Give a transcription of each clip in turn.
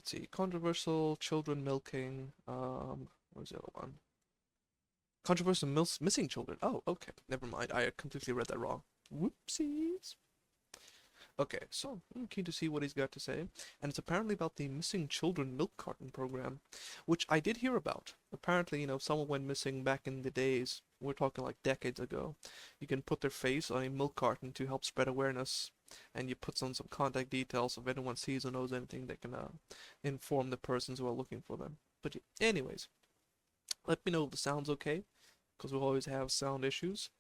Let's see. Controversial children milking. Where's the other one? Controversial missing children. Oh, okay. Never mind. I completely read that wrong. Whoopsies. Okay, so I'm keen to see what he's got to say. And it's apparently about the missing children milk carton program, which I did hear about. Apparently, someone went missing back in the days. We're talking like decades ago. You can put their face on a milk carton to help spread awareness. And you put on some contact details. If anyone sees or knows anything, they can inform the persons who are looking for them. But anyways, let me know if the sound's okay, because we'll always have sound issues.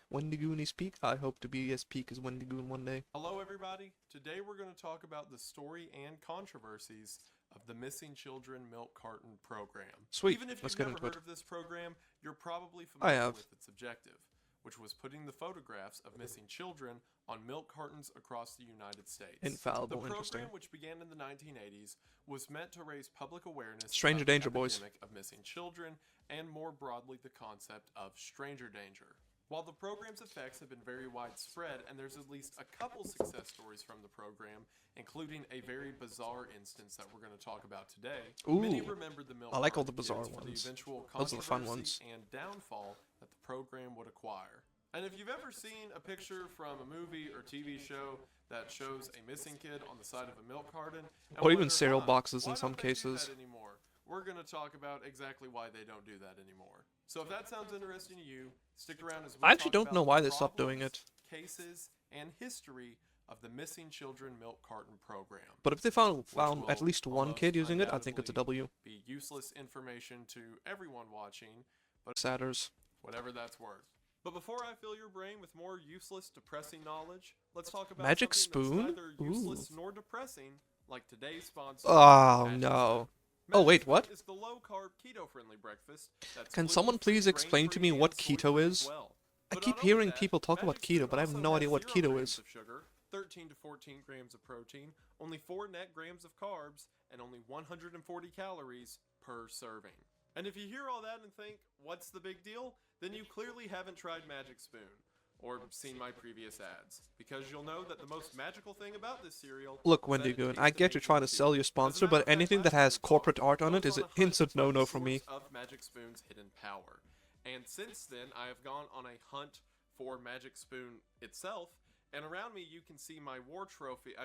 Wendigoon is peak. I hope to be as peak as Wendigoon one day. Hello everybody. Today we're going to talk about the story and controversies of the Missing Children Milk Carton program. Sweet. Even if Let's you've get never into heard it. of this program, you're probably I familiar have. with its objective, which was putting the photographs of missing children on milk cartons across the United States. Infallible, The interesting. program, which began in the 1980s, was meant to raise public awareness Stranger about the danger, boys. epidemic of missing children and more broadly the concept of stranger danger. While the program's effects have been very widespread, and there's at least a couple success stories from the program, including a very bizarre instance that we're going to talk about today, many Ooh, remember the milk I like all the carton bizarre kids for the ones. eventual Those are the fun controversy ones. and downfall that the program would acquire. And if you've ever seen a picture from a movie or TV show that shows a missing kid on the side of a milk carton, and Or even wonder, cereal boxes in why some don't they do cases. that anymore? We're going to talk about exactly why they don't do that anymore. So if that sounds interesting to you, stick around as we I actually talk don't know about why the they stopped doing it. problems, cases, and history of the Missing Children Milk Carton program. But if they found will at least one kid using it, I think it's a W. Be useless information to everyone watching, but Satters. whatever that's worth. But before I fill your brain with more useless, depressing knowledge, let's talk about Magic something spoon? that's neither useless Ooh. nor depressing, like today's sponsor. Oh Magic no. Spoon. Oh, wait, Magic Spoon what? is the low-carb, keto-friendly breakfast that's Can someone gluten-free, please explain to me grain-free, what and keto soy-free is? as well. I But keep not only hearing that, people talk about Magic keto, Spoon but I have also no has idea what 0 keto grams is. of sugar, 13 to 14 grams of protein, only 4 net grams of carbs, and only 140 calories per serving. And if you hear all that and think, what's the big deal? Then you clearly haven't tried Magic Spoon or seen my previous ads, because you'll know that the most magical thing about this cereal Look, is that it Wendigoon, tastes I get you're amazing trying to too. sell your As a sponsor, matter but of fact, anything that last time has we corporate talked, art on I it was is an on a hunt instant to find no-no the for me. source of Magic Spoon's hidden power. And since then, I have gone on a hunt for Magic Spoon itself, and around me you can see my war trophy,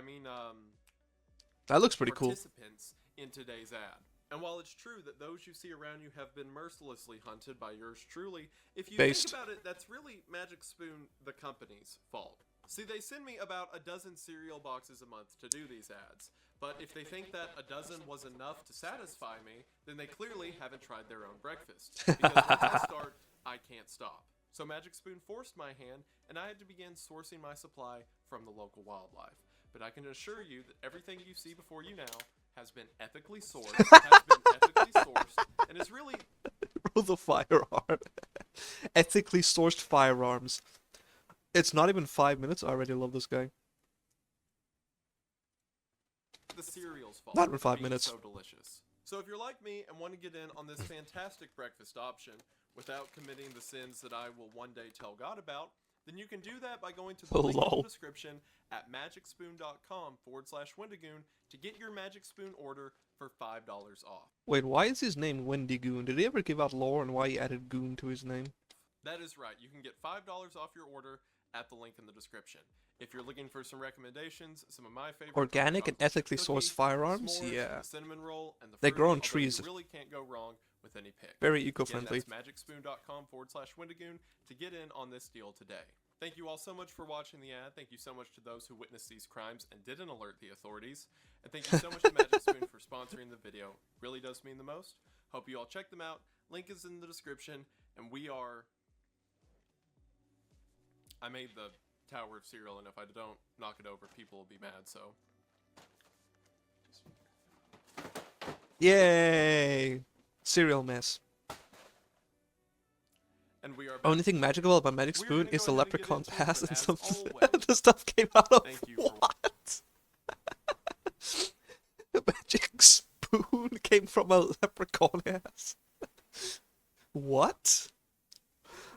That looks pretty cool. participants in today's ad. And while it's true that those you see around you have been mercilessly hunted by yours truly, if you Based. think about it, that's really Magic Spoon, the company's, fault. See, they send me about a dozen cereal boxes a month to do these ads. But if they think that a dozen was enough to satisfy me, then they clearly haven't tried their own breakfast. Because once I start, I can't stop. So Magic Spoon forced my hand, and I had to begin sourcing my supply from the local wildlife. But I can assure you that everything you see before you now has been ethically sourced, and is really Roll the firearm. Ethically sourced firearms. It's not even 5 minutes. I already love this guy. the cereal's fault. Not in for 5 being minutes. So delicious. So if you're like me and want to get in on this fantastic breakfast option without committing the sins that I will one day tell God about, then you can do that by going to the link in Lol. the description at magicspoon.com/Wendigoon to get your Magic Spoon order for $5 off. Wait, why is his name Wendigoon? Did he ever give out lore on why he added goon to his name? That is right. You can get $5 off your order at the link in the description. If you're looking for some recommendations, some of my favorite Organic and ethically sourced firearms? s'mores, Yeah. the cinnamon roll, and the They fruit, grow on although trees. You really can't go wrong with any pick. Very Again, eco-friendly. that's magicspoon.com/Wendigoon to get in on this deal today. Thank you all so much for watching the ad. Thank you so much to those who witnessed these crimes and didn't alert the authorities. And thank you so much to Magic Spoon for sponsoring the video. Really does mean the most. Hope you all check them out. Link is in the description. And we are... I made the tower of cereal, and if I don't knock it over, people will be mad, so... Yay! Cereal mess. And we are back. Only thing magical about Magic We're Spoon gonna is go the ahead and get leprechaun into it, pass but and as some always, the stuff came out of thank you for what? The Magic Spoon came from a leprechaun ass. What?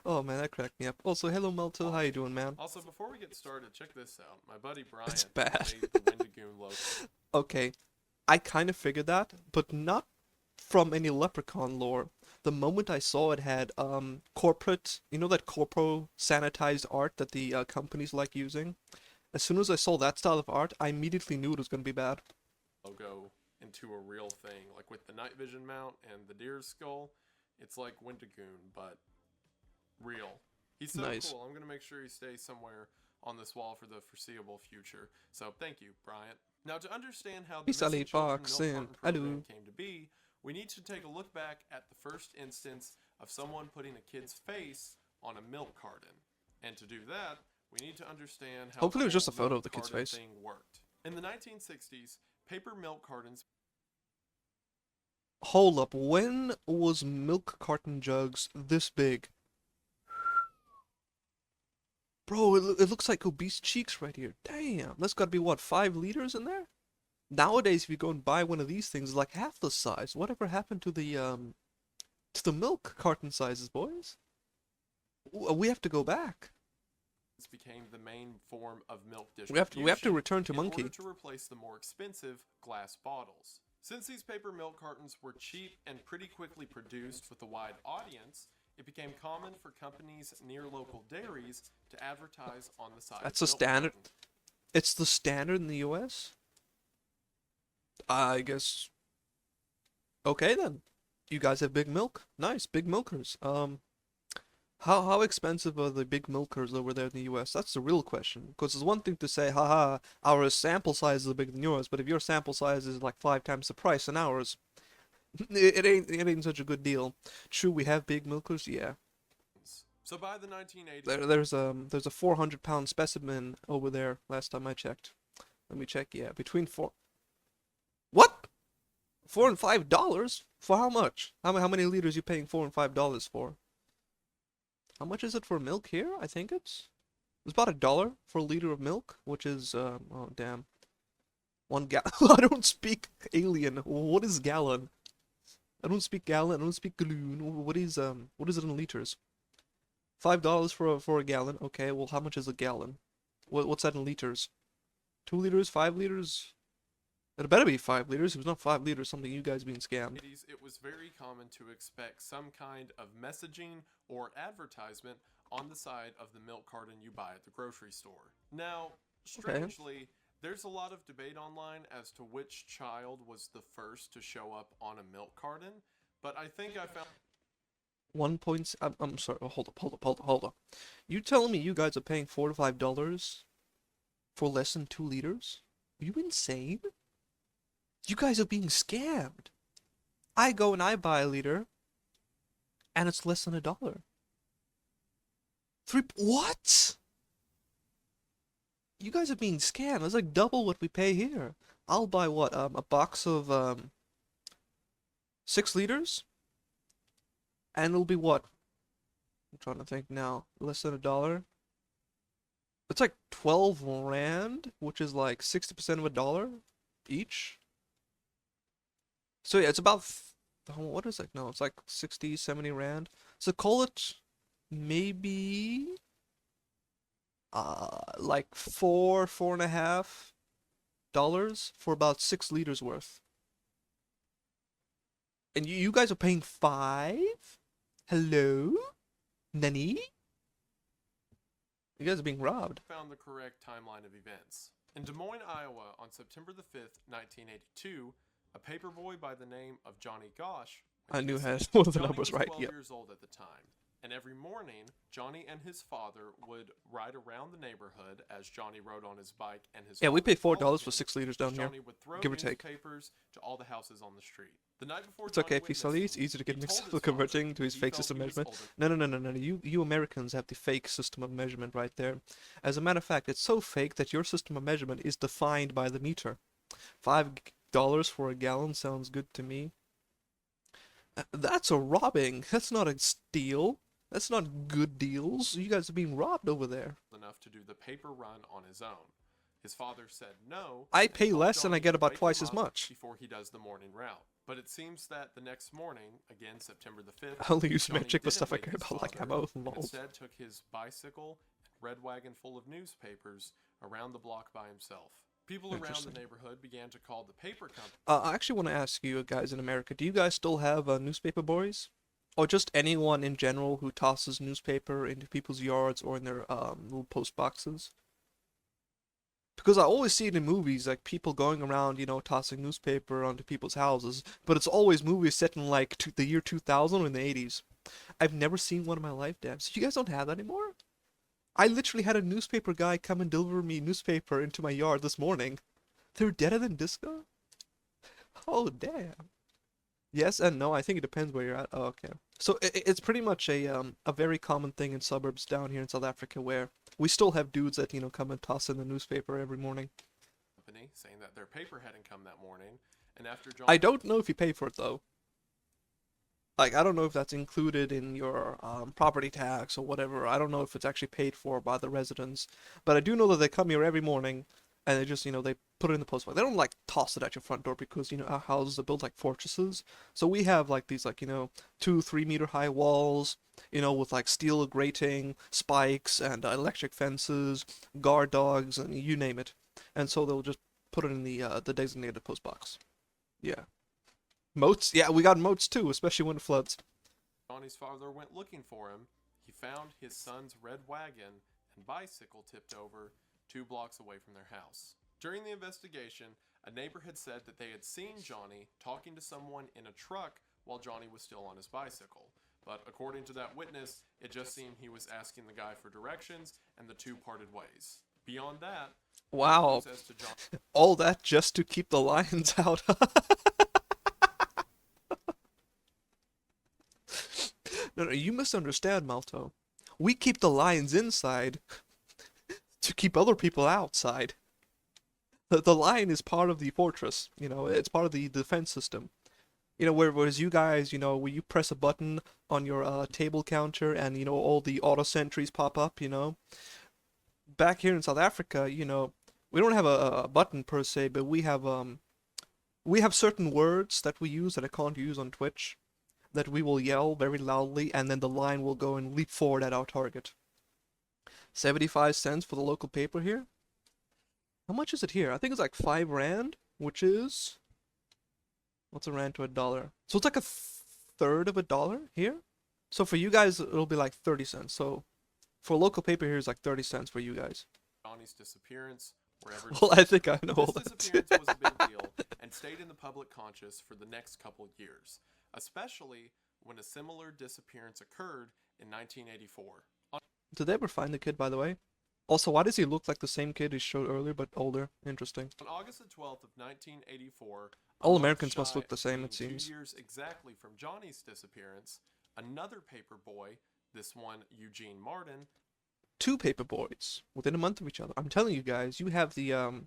Oh man, that cracked me up. Also, hello Melto, how you doing, man? Also, before we get started, check this out. My buddy Brian It's bad. made the Wendigoon logo. Okay, I kind of figured that, but not from any Leprechaun lore. The moment I saw it had corporate, you know that corpo sanitized art that the companies like using. As soon as I saw that style of art, I immediately knew it was gonna be bad. Logo into a real thing, like with the night vision mount and the deer's skull. It's like Wendigoon, but real. He's so Nice. cool. I'm gonna make sure he stays somewhere on this wall for the foreseeable future. So thank you, Bryant. Now, to understand how the Peace Missing out, Children box Milk in. Carton program Hello. came to be, we need to take a look back at the first instance of someone putting a kid's face on a milk carton. And to do that, we need to understand how Hopefully it was the just a whole photo milk of the kid's carton face. thing worked. In the 1960s, paper milk cartons. Hold up, when was milk carton jugs this big? Bro, it looks like obese cheeks right here. Damn, that's gotta be what, 5 liters in there? Nowadays, if you go and buy one of these things, it's like half the size. Whatever happened to the milk carton sizes, boys? We have to go back. Became the main form of milk We have to distribution return to in monkey. order to replace the more expensive glass bottles. Since these paper milk cartons were cheap and pretty quickly produced with a wide audience, it became common for companies near local dairies to advertise on the side That's of a milk standard. carton. It's the standard in the US? I guess. Okay then. You guys have big milk? Nice, big milkers. How expensive are the big milkers over there in the US? That's the real question. Because it's one thing to say, haha, our sample size is bigger than yours, but if your sample size is like 5 times the price than ours, it ain't such a good deal. True, we have big milkers, yeah. So by the 1980s, There's a 400-pound specimen over there. Last time I checked. Let me check. Yeah, between four. What? $4 and $5 for how much? How many liters you paying $4 and $5 for? How much is it for milk here? I think it's about $1 for a liter of milk, which is oh damn, 1 gallon. I don't speak alien. What is gallon? I don't speak gallon. I don't speak gallon. What is it in liters? $5 for a gallon. Okay, well how much is a gallon? What's that in liters? 2 liters? 5 liters? It better be 5 liters. If it's not 5 liters, something you guys being scammed. it was very common to expect some kind of messaging or advertisement on the side of the milk carton you buy at the grocery store. Now, strangely, there's a lot of debate online as to which child was the first to show up on a milk carton, but I think I found 1 point. I'm sorry. Oh, hold up. You telling me you guys are paying $4 to $5 for less than 2 liters? Are you insane? You guys are being scammed. I go and I buy a liter, and it's less than $1. What? You guys are being scammed. That's like double what we pay here. I'll buy what? A box of 6 liters, and it'll be what? I'm trying to think now. Less than $1. It's like 12 rand, which is like 60% of $1 each. So yeah, it's about, what is it? No, it's like 60, 70 rand. So call it maybe like four and a half dollars for about 6 liters worth. And you guys are paying 5? Hello? Nani? You guys are being robbed. found the correct timeline of events. In Des Moines, Iowa, on September the 5th, 1982, a paperboy by the name of Johnny Gosh. I knew I had one of the Johnny numbers was right. 12 Yep. years old at the time, and every morning, Johnny and his father would ride around the neighborhood as Johnny rode on his bike, and his Yeah, we father pay $4 followed for him. 6 liters down here. Johnny would throw Give or take. newspapers to all the houses on the street. The night before It's okay, Johnny Fisali. went It's missing, easy to get he mixed told up with his father converting to his he fake felt system he was measurement. older. No. You Americans have the fake system of measurement right there. As a matter of fact, it's so fake that your system of measurement is defined by the meter. $5 for a gallon sounds good to me. That's a robbing. That's not a steal. That's not good deals. You guys are being robbed over there. Enough to do the paper run on his own. His father said no. I and pay told less and I Johnny get to about wake twice him as up much. before he does the morning route. But it seems that the next morning, again September the 5th, I only use Johnny magic for didn't stuff I wake care his about, like father, ammo. and Lol. instead took his bicycle and red wagon full of newspapers around the block by himself. People around Interesting. the neighborhood began to call the paper company I actually want to ask you guys in America, do you guys still have newspaper boys? Or just anyone in general who tosses newspaper into people's yards or in their little post boxes? Because I always see it in movies, like people going around, tossing newspaper onto people's houses, but it's always movies set in like the year 2000 or in the 80s. I've never seen one in my life, Dad. So you guys don't have that anymore? I literally had a newspaper guy come and deliver me newspaper into my yard this morning. They're deader than disco? Oh, damn. Yes and no. I think it depends where you're at. Oh, okay. So it's pretty much a very common thing in suburbs down here in South Africa where we still have dudes that come and toss in the newspaper every morning. saying that their paper hadn't come that morning, and after John I don't know if you pay for it though. Like I don't know if that's included in your property tax or whatever. I don't know if it's actually paid for by the residents, but I do know that they come here every morning and they just they put it in the post box. They don't like toss it at your front door because our houses are built like fortresses. So we have like these like 2-3 meter high walls, with like steel grating, spikes, and electric fences, guard dogs, and you name it. And so they'll just put it in the designated post box. Yeah. Moats? Yeah, we got moats too, especially when it floods. Johnny's father went looking for him, he found his son's red wagon and bicycle tipped over 2 blocks away from their house. During the investigation, a neighbor had said that they had seen Johnny talking to someone in a truck while Johnny was still on his bicycle. But according to that witness, it just seemed he was asking the guy for directions and the two parted ways. Beyond that, Wow. as to John All that just to keep the lions out. No, you misunderstand, Malto. We keep the lions inside to keep other people outside. The lion is part of the fortress, it's part of the defense system. Whereas you guys, where you press a button on your table counter and, all the auto sentries pop up, Back here in South Africa, we don't have a button per se, but we have certain words that we use that I can't use on Twitch that we will yell very loudly and then the line will go and leap forward at our target. 75 cents for the local paper here. How much is it here? I think it's like 5 rand, which is what's a rand to a dollar? So it's like a third of a dollar here. So for you guys it'll be like 30 cents. So for local paper here is like 30 cents for you guys. Johnny's disappearance wherever. Well, I think I know all this that. disappearance was a big deal and stayed in the public conscious for the next couple years, especially when a similar disappearance occurred in 1984. Did they ever find the kid, by the way? Also, why does he look like the same kid he showed earlier, but older? Interesting. On August the 12th of 1984, all Americans must look the same, it seems. 2 years exactly from Johnny's disappearance, another paper boy, this one Eugene Martin. 2 paper boys within a month of each other. I'm telling you guys, you have the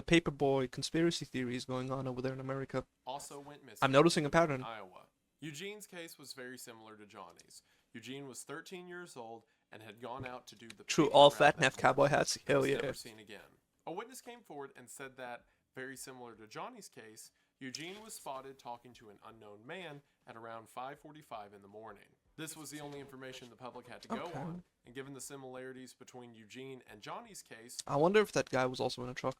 paper boy conspiracy theories going on over there in America. Also went missing. I'm noticing a pattern. In Iowa. Eugene's case was very similar to Johnny's. Eugene was 13 years old and had gone out to do the true paper all route fat and that have cowboy morning, hats. but Hell was yeah. never seen again. A witness came forward and said that, very similar to Johnny's case, Eugene was spotted talking to an unknown man at around 5:45 in the morning. This was the only information the public had to go on, and given the similarities between Eugene and Johnny's case, I wonder if that guy was also in a truck.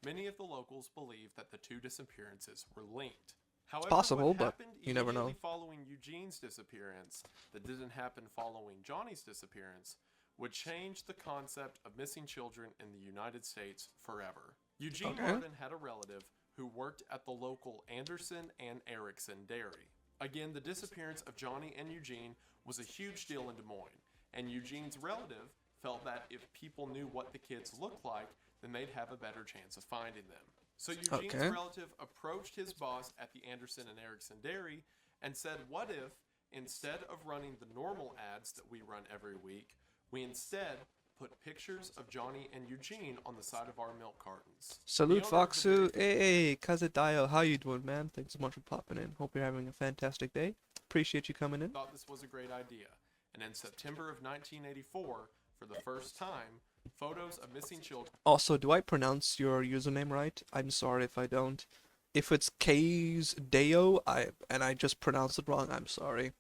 many of the locals believed that the 2 disappearances were linked. However, It's possible, what but happened you never know. immediately following Eugene's disappearance that didn't happen following Johnny's disappearance would change the concept of missing children in the United States forever. Eugene Martin had a relative who worked at the local Anderson and Erickson dairy. Again, the disappearance of Johnny and Eugene was a huge deal in Des Moines, and Eugene's relative felt that if people knew what the kids looked like, then they'd have a better chance of finding them. So Eugene's relative approached his boss at the Anderson and Erickson dairy and said, what if, instead of running the normal ads that we run every week, we instead put pictures of Johnny and Eugene on the side of our milk cartons. Salute Foxu. Hey, Kazedayo, how you doing, man? Thanks so much for popping in. Hope you're having a fantastic day. Appreciate you coming in. Thought this was a great idea. And in September of 1984, for the first time, photos of missing children. Also, do I pronounce your username right? I'm sorry if I don't. If it's K's Deo, and I just pronounced it wrong, I'm sorry.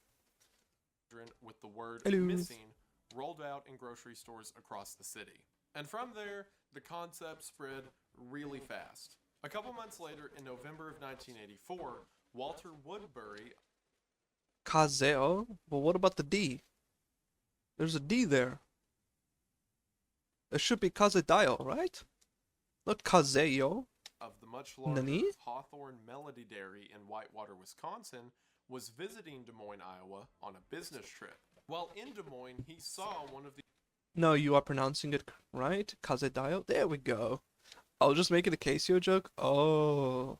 With the word Hello. missing rolled out in grocery stores across the city. And from there, The concept spread really fast. A couple months later, in November of 1984, Walter Woodbury. Kazeo? Well, what about the D? There's a D there. It should be Kazedayo, right? Not Kazeo. Of the much larger Nani? Hawthorne Melody Dairy in Whitewater, Wisconsin, was visiting Des Moines, Iowa on a business trip. While in Des Moines, he saw one of the. No, you are pronouncing it right. Kazedayo. There we go. I'll just make it a Casio joke. Oh.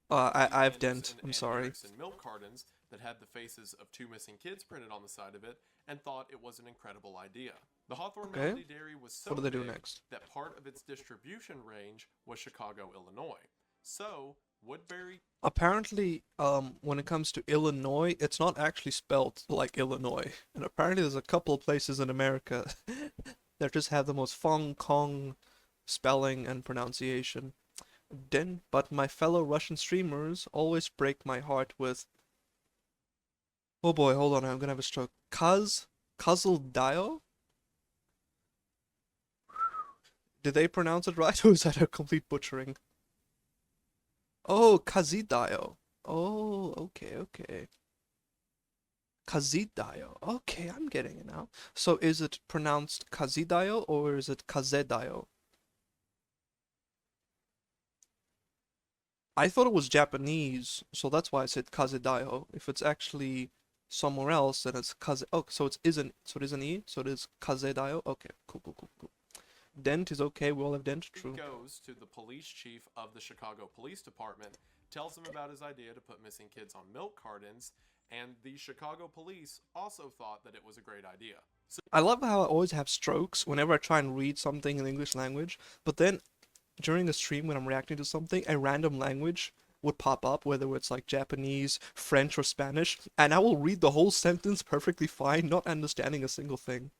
I've dent. I'm sorry. Milk cartons that had the faces of two missing kids printed on the side of it, and thought it was an incredible idea. The Hawthorne Melody Dairy was so What do they do big next? that part of its distribution range was Chicago, Illinois. So Woodbury. Apparently, when it comes to Illinois, it's not actually spelled like Illinois. And apparently there's a couple of places in America that just have the most Fong Kong spelling and pronunciation. But my fellow Russian streamers always break my heart with... Oh boy, hold on, I'm gonna have a stroke. Kazldayo? Did they pronounce it right, or is that a complete butchering? Oh, Kazidayo. Oh, okay. Kazidayo. Okay, I'm getting it now. So is it pronounced Kazidayo or is it Kazedayo? I thought it was Japanese, so that's why I said Kazedayo. If it's actually somewhere else, then it's Kaze. Oh, so it is an E, so it is Kazedayo. Okay, cool. Dent is okay, we all have dent, true. He goes to the police chief of the Chicago Police Department, tells him about his idea to put missing kids on milk cartons, and the Chicago police also thought that it was a great idea. So I love how I always have strokes whenever I try and read something in the English language, but then during a stream when I'm reacting to something, a random language would pop up, whether it's like Japanese, French, or Spanish, and I will read the whole sentence perfectly fine, not understanding a single thing.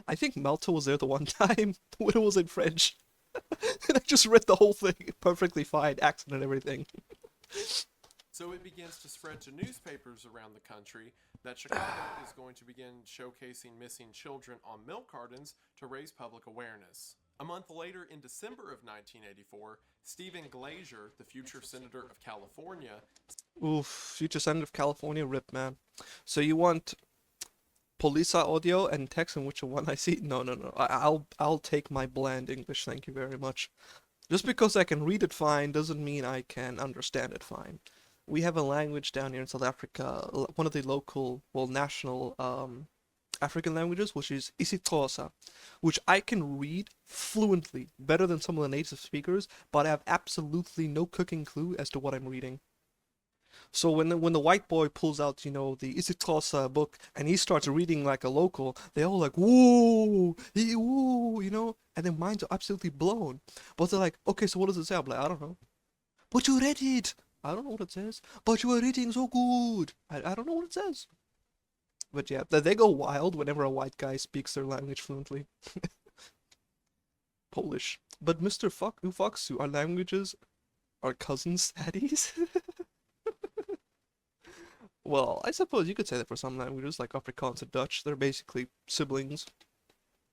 I think Malta was there the one time when it was in French. And I just read the whole thing perfectly fine, accent and everything. So it begins to spread to newspapers around the country that Chicago is going to begin showcasing missing children on milk cartons to raise public awareness. A month later, in December of 1984, Stephen Glazier, the future senator of California. Oof, future senator of California, rip, man. So you want Polisa audio and text in which one I see? No. I'll take my bland English, thank you very much. Just because I can read it fine doesn't mean I can understand it fine. We have a language down here in South Africa, one of the local, well, national African languages, which is isiXhosa, which I can read fluently, better than some of the native speakers, but I have absolutely no cooking clue as to what I'm reading. So when the white boy pulls out, the isiXhosa book and he starts reading like a local, they all like, whoa, whoa, and their minds are absolutely blown. But they're like, okay, so what does it say? I'm like, I don't know. But you read it. I don't know what it says. But you are reading so good. I don't know what it says. But yeah, they go wild whenever a white guy speaks their language fluently. Polish. But Mr. Ufaksu, our languages are cousins, daddies? Well, I suppose you could say that for some languages, like Afrikaans and Dutch. They're basically siblings.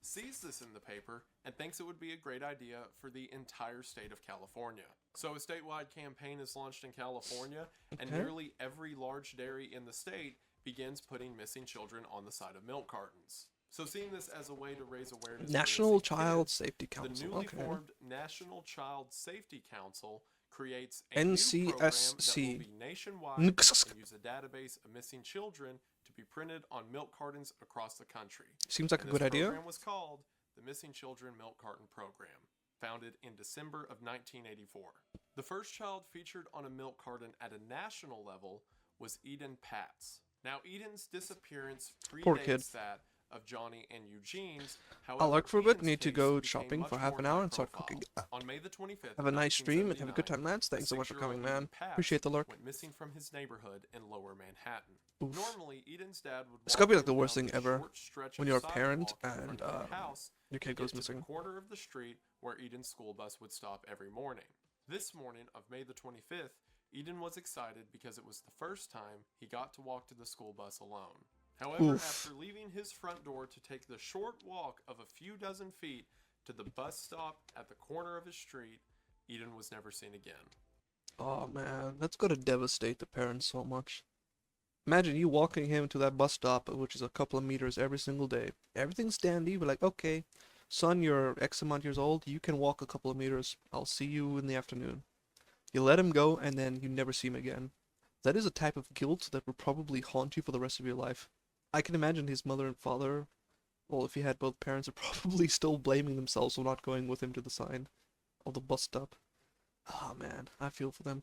Sees this in the paper and thinks it would be a great idea for the entire state of California. So a statewide campaign is launched in California, and nearly every large dairy in the state begins putting missing children on the side of milk cartons. So seeing this as a way to raise awareness National for Child kids, Safety Council. The newly formed National Child Safety Council creates a new program that will be nationwide and use a database of missing children to be printed on milk cartons across the country. Seems like a good idea. The program was called the Missing Children Milk Carton Program, founded in December of 1984. The first child featured on a milk carton at a national level was Eden Patz. Now, Eden's disappearance predates that of Johnny and Eugene's. However, I'll work for a bit, Eden's need to case go became shopping for much half more an hour and high start profile. cooking. On May the 25th, Have a nice stream and have a good 1979, time, lads. Thanks so much for coming, six-year-old man. Patz Appreciate the lurk. went missing from his neighborhood in Lower Manhattan. Oof. Normally, Eden's dad would It's gotta be like walk the him worst down thing the ever short stretch when of you're a parent sidewalk in and front of their house your kid to goes get to missing. the corner of the street where Eden's school bus would stop every morning. This morning of May the 25th, Eden was excited because it was the first time he got to walk to the school bus alone. However, Oof. after leaving his front door to take the short walk of a few dozen feet to the bus stop at the corner of his street, Eden was never seen again. Oh man, that's gotta devastate the parents so much. Imagine you walking him to that bus stop, which is a couple of meters every single day. Everything's dandy. We're like, okay, son, you're X amount years old. You can walk a couple of meters. I'll see you in the afternoon. You let him go, and then you never see him again. That is a type of guilt that will probably haunt you for the rest of your life. I can imagine his mother and father, well, if he had both parents, are probably still blaming themselves for not going with him to the sign of the bus stop. Oh man, I feel for them.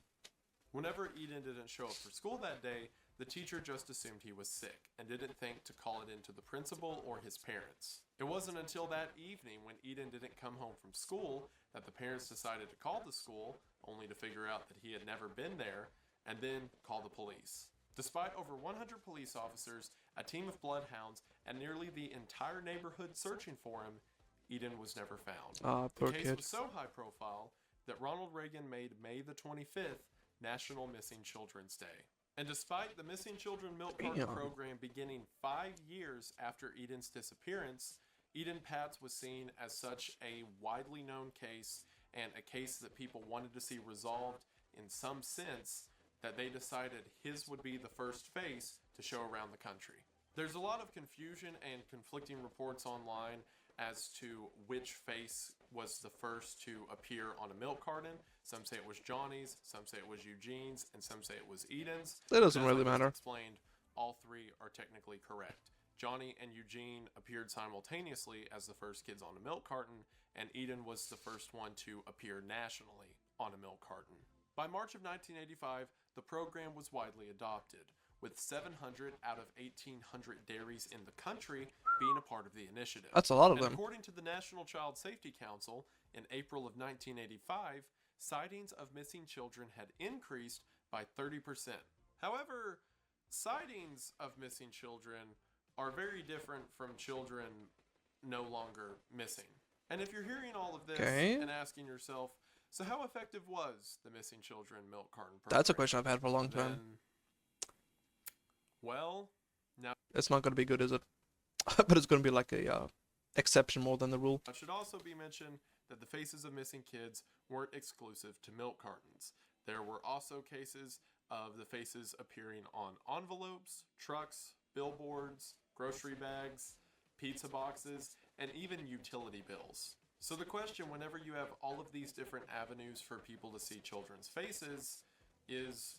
Whenever Eden didn't show up for school that day, the teacher just assumed he was sick and didn't think to call it into the principal or his parents. It wasn't until that evening when Eden didn't come home from school that the parents decided to call the school, only to figure out that he had never been there, and then call the police. Despite over 100 police officers, a team of bloodhounds, and nearly the entire neighborhood searching for him, Eden was never found. Poor The case kid. was so high profile that Ronald Reagan made May the 25th National Missing Children's Day. And despite the Missing Children Milk Carton Damn. program beginning 5 years after Eden's disappearance, Eden Patz was seen as such a widely known case and a case that people wanted to see resolved in some sense that they decided his would be the first face to show around the country. There's a lot of confusion and conflicting reports online as to which face was the first to appear on a milk carton. Some say it was Johnny's, some say it was Eugene's, and some say it was Eden's. That doesn't As I really just matter. explained, all three are technically correct. Johnny and Eugene appeared simultaneously as the first kids on a milk carton, and Eden was the first one to appear nationally on a milk carton. By March of 1985, the program was widely adopted, with 700 out of 1,800 dairies in the country being a part of the initiative. That's a lot of And them. according to the National Child Safety Council, in April of 1985, sightings of missing children had increased by 30%. However, sightings of missing children are very different from children no longer missing. And if you're hearing all of this Okay. and asking yourself, so how effective was the Missing Children Milk Carton program? That's a question I've had for a long time. Then, well, now It's not gonna be good, is it? But it's gonna be like a exception more than the rule. it should also be mentioned that the faces of missing kids weren't exclusive to milk cartons. There were also cases of the faces appearing on envelopes, trucks, billboards, grocery bags, pizza boxes, and even utility bills. So the question, whenever you have all of these different avenues for people to see children's faces, is,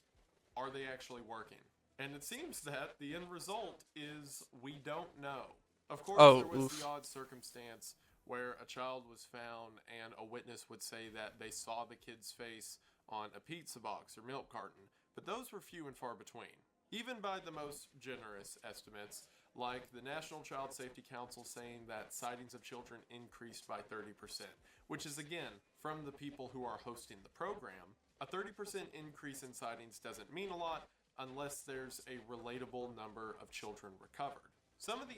are they actually working? And it seems that the end result is we don't know. Of course, Oh, there was oof. the odd circumstance where a child was found and a witness would say that they saw the kid's face on a pizza box or milk carton, but those were few and far between. Even by the most generous estimates, like the National Child Safety Council saying that sightings of children increased by 30%, which is again from the people who are hosting the program. A 30% increase in sightings doesn't mean a lot unless there's a relatable number of children recovered. Some of the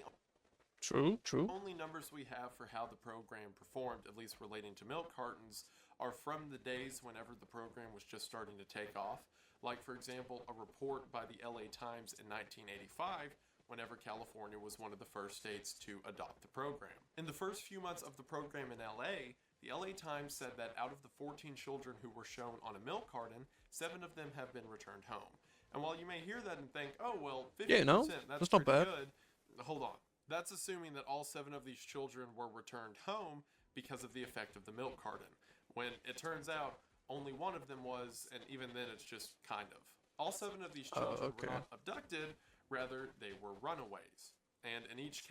True. only numbers we have for how the program performed, at least relating to milk cartons, are from the days whenever the program was just starting to take off. Like, for example, a report by the LA Times in 1985, whenever California was one of the first states to adopt the program. In the first few months of the program in LA, the LA Times said that out of the 14 children who were shown on a milk carton, 7 of them have been returned home. And while you may hear that and think, oh, well, 50%, Yeah, no, that's not pretty bad. good. Hold on. That's assuming that all 7 of these children were returned home because of the effect of the milk carton. When it turns out only 1 of them was, and even then it's just kind of. All 7 of these children okay. were not abducted, rather they were runaways. And in each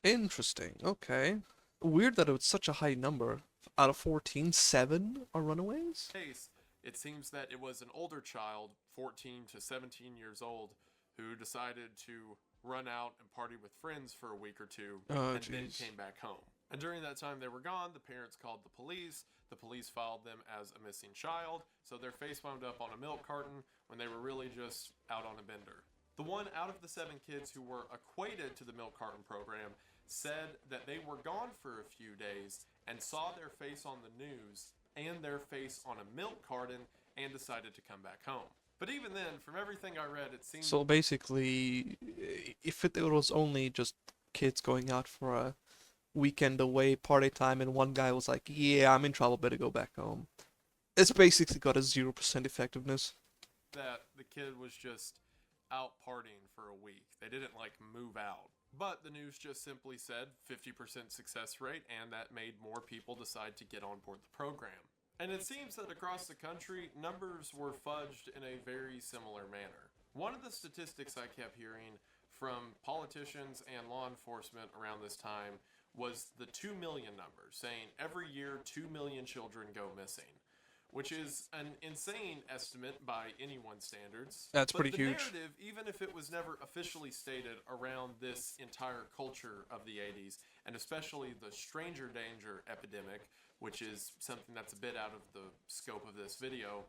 Interesting. Okay. Weird that it was such a high number. Out of 14, 7 are runaways? case, it seems that it was an older child, 14 to 17 years old, who decided to run out and party with friends for a week or two Oh, and then jeez. came back home. And during that time they were gone, the parents called the police. The police filed them as a missing child, so their face wound up on a milk carton when they were really just out on a bender. The 1 out of the 7 kids who were equated to the milk carton program said that they were gone for a few days and saw their face on the news and their face on a milk carton and decided to come back home. But even then, from everything I read, it seemed So basically, if it was only just kids going out for a weekend away, party time, and one guy was like, "Yeah, I'm in trouble, better go back home." It's basically got a 0% effectiveness. That the kid was just out partying for a week. They didn't like move out. But the news just simply said 50% success rate, and that made more people decide to get on board the program. And it seems that across the country, numbers were fudged in a very similar manner. One of the statistics I kept hearing from politicians and law enforcement around this time was the 2 million number, saying every year 2 million children go missing, which is an insane estimate by anyone's standards. That's But pretty the huge. narrative, even if it was never officially stated around this entire culture of the 80s, and especially the stranger danger epidemic, which is something that's a bit out of the scope of this video,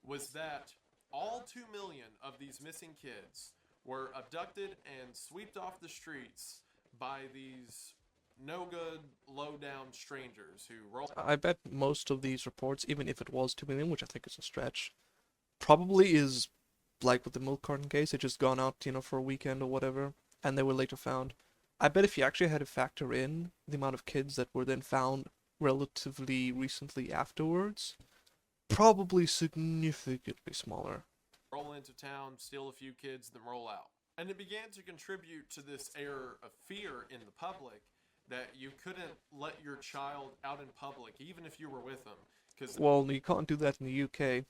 was that all 2 million of these missing kids were abducted and swept off the streets by these no good, low down strangers who roll. I bet most of these reports, even if it was 2 million, which I think is a stretch, probably is like with the milk carton case, it just gone out, for a weekend or whatever, and they were later found. I bet if you actually had to factor in the amount of kids that were then found relatively recently afterwards, probably significantly smaller. Roll into town, steal a few kids, then roll out. And it began to contribute to this air of fear in the public that you couldn't let your child out in public, even if you were with them. Because Well, you can't do that in the UK.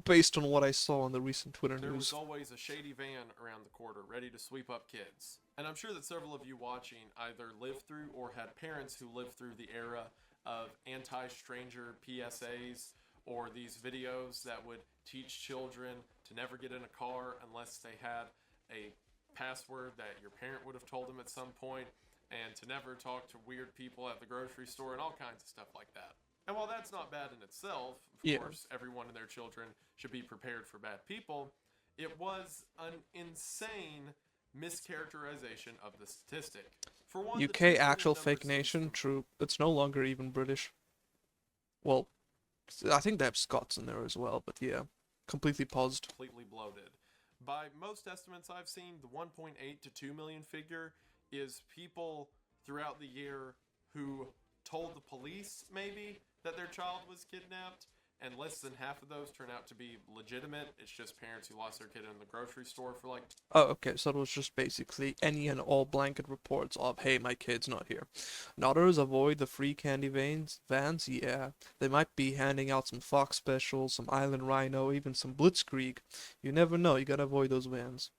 Based on what I saw on the recent Twitter there was news. always a shady van around the corner ready to sweep up kids. And I'm sure that several of you watching either lived through or had parents who lived through the era of anti-stranger PSAs or these videos that would teach children to never get in a car unless they had a password that your parent would have told them at some point, and to never talk to weird people at the grocery store and all kinds of stuff like that. And while that's not bad in itself, of Yeah. course, everyone and their children should be prepared for bad people, it was an insane mischaracterization of the statistic. For one, the 2 UK million actual number fake seems nation, to true. It's no longer even British. Well, I think they have Scots in there as well, but yeah, completely paused. completely bloated. By most estimates I've seen, the 1.8 to 2 million figure is people throughout the year who told the police maybe that their child was kidnapped, and less than half of those turn out to be legitimate. It's just parents who lost their kid in the grocery store for like. Oh, okay, so it was just basically any and all blanket reports of, hey, my kid's not here. Notters avoid the free candy vans, yeah. They might be handing out some Fox specials, some Island Rhino, even some Blitzkrieg. You never know, you gotta avoid those vans.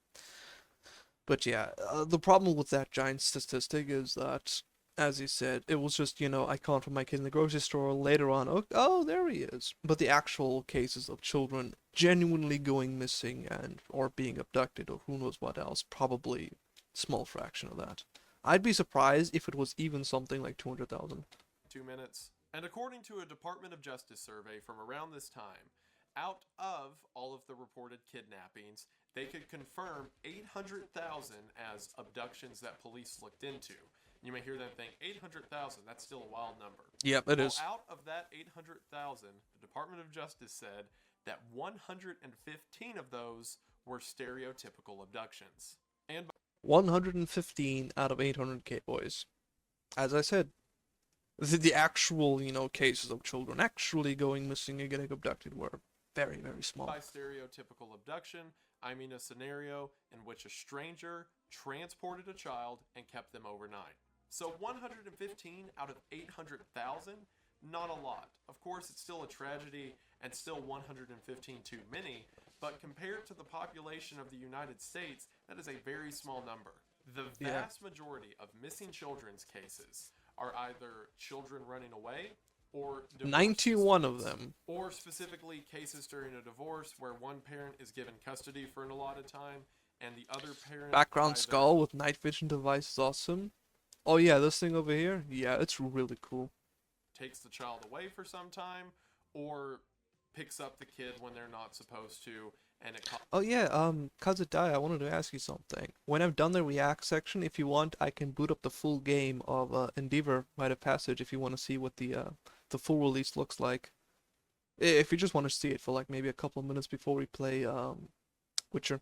But yeah, the problem with that giant statistic is that, as you said, it was just, I can't find my kid in the grocery store. Later on, oh, there he is. But the actual cases of children genuinely going missing and or being abducted or who knows what else, probably small fraction of that. I'd be surprised if it was even something like 200,000. 2 minutes. And according to a Department of Justice survey from around this time, out of all of the reported kidnappings, they could confirm 800,000 as abductions that police looked into. You may hear them think 800,000, that's still a wild number. Yep, it Well, is. out of that 800,000, the Department of Justice said that 115 of those were stereotypical abductions. And 115 out of 800k boys. As I said, the actual, cases of children actually going missing and getting abducted were very, very small. by stereotypical abduction, I mean a scenario in which a stranger transported a child and kept them overnight. So 115 out of 800,000, not a lot. Of course, it's still a tragedy and still 115 too many, but compared to the population of the United States, that is a very small number. The Yeah. vast majority of missing children's cases are either children running away or divorce 91 of disputes. them. Or specifically cases during a divorce where one parent is given custody for an allotted time and the other parent Background either skull with night vision device is awesome. Oh yeah, this thing over here? Yeah, it's really cool. takes the child away for some time or picks up the kid when they're not supposed to, and it Oh yeah, Kazadai, I wanted to ask you something. When I'm done the React section, if you want, I can boot up the full game of Endeavor Rite of Passage if you want to see what the full release looks like. If you just want to see it for like maybe a couple of minutes before we play Witcher.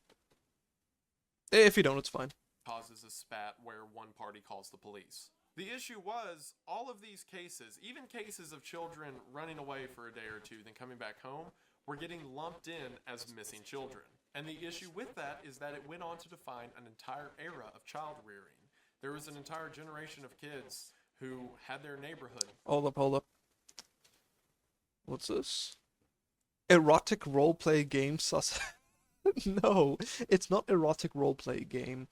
If you don't, it's fine. causes a spat where one party calls the police. The issue was, all of these cases, even cases of children running away for a day or two then coming back home, were getting lumped in as missing children. And the issue with that is that it went on to define an entire era of child rearing. There was an entire generation of kids who had their neighborhood. Hold up. What's this? Erotic roleplay game sus. No, it's not erotic roleplay game.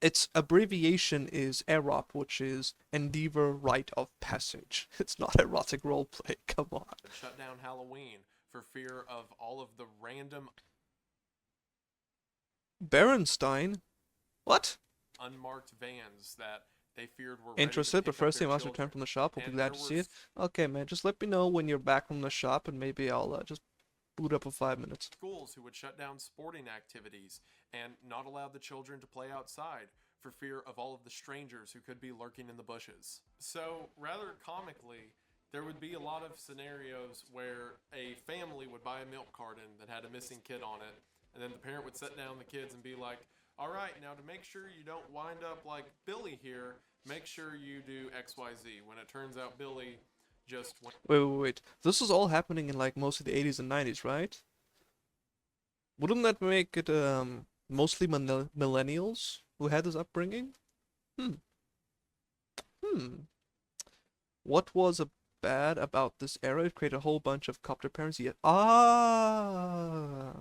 Its abbreviation is EROP, which is Endeavor Rite of Passage. It's not erotic roleplay, come on. Shut down Halloween for fear of all of the random Berenstein? What? unmarked vans that they feared were Interested, but first they must return return from the shop. We'll be And glad there to see it. was- Okay, man, just let me know when you're back from the shop, and maybe I'll just boot up for 5 minutes. schools who would shut down sporting activities and not allow the children to play outside for fear of all of the strangers who could be lurking in the bushes. So, rather comically, there would be a lot of scenarios where a family would buy a milk carton that had a missing kid on it, and then the parent would sit down the kids and be like, all right, now to make sure you don't wind up like Billy here, make sure you do XYZ. When it turns out Billy just went Wait. This is all happening in like most of the 80s and 90s, right? Wouldn't that make it mostly millennials who had this upbringing? Hmm. What was bad about this era? It created a whole bunch of copter parents. Yeah. Ah.